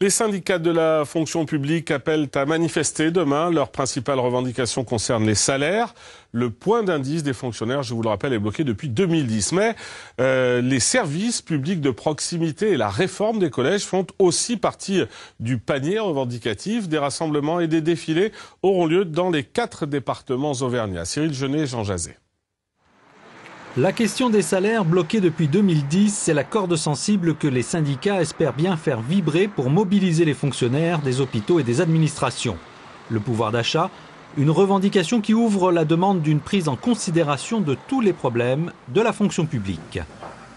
Les syndicats de la fonction publique appellent à manifester demain. Leur principale revendication concerne les salaires. Le point d'indice des fonctionnaires, je vous le rappelle, est bloqué depuis 2010. Mais les services publics de proximité et la réforme des collèges font aussi partie du panier revendicatif. Des rassemblements et des défilés auront lieu dans les 4 départements auvergnats. Cyril Jeunet, Jean Jazet. La question des salaires bloqués depuis 2010, c'est la corde sensible que les syndicats espèrent bien faire vibrer pour mobiliser les fonctionnaires des hôpitaux et des administrations. Le pouvoir d'achat, une revendication qui ouvre la demande d'une prise en considération de tous les problèmes de la fonction publique.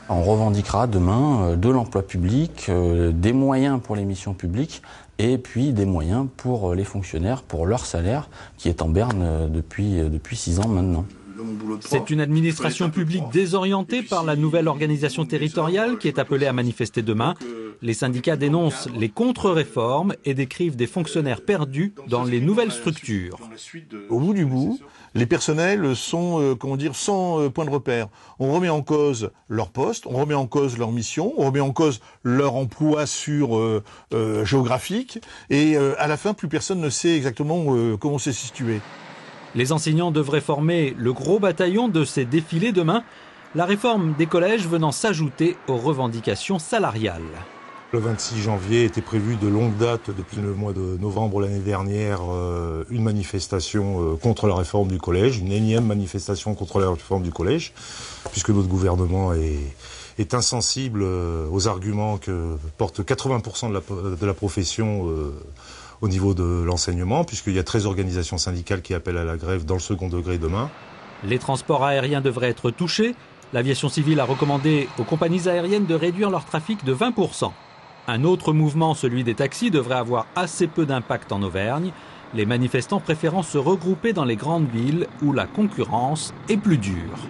On revendiquera demain de l'emploi public, des moyens pour les missions publiques et puis des moyens pour les fonctionnaires, pour leur salaire qui est en berne depuis 6 ans maintenant. C'est une administration publique désorientée par la nouvelle organisation territoriale qui est appelée à manifester demain. Les syndicats dénoncent les contre-réformes et décrivent des fonctionnaires perdus dans les nouvelles structures. Au bout du bout, les personnels sont sans point de repère. On remet en cause leur poste, on remet en cause leur mission, on remet en cause leur emploi géographique et à la fin, plus personne ne sait exactement comment se situer. Les enseignants devraient former le gros bataillon de ces défilés demain, la réforme des collèges venant s'ajouter aux revendications salariales. Le 26 janvier était prévu de longue date, depuis le mois de novembre l'année dernière, une manifestation contre la réforme du collège, une énième manifestation contre la réforme du collège, puisque notre gouvernement est insensible aux arguments que portent 80% de la profession au niveau de l'enseignement, puisqu'il y a 13 organisations syndicales qui appellent à la grève dans le second degré demain. Les transports aériens devraient être touchés. L'aviation civile a recommandé aux compagnies aériennes de réduire leur trafic de 20%. Un autre mouvement, celui des taxis, devrait avoir assez peu d'impact en Auvergne, les manifestants préférant se regrouper dans les grandes villes où la concurrence est plus dure.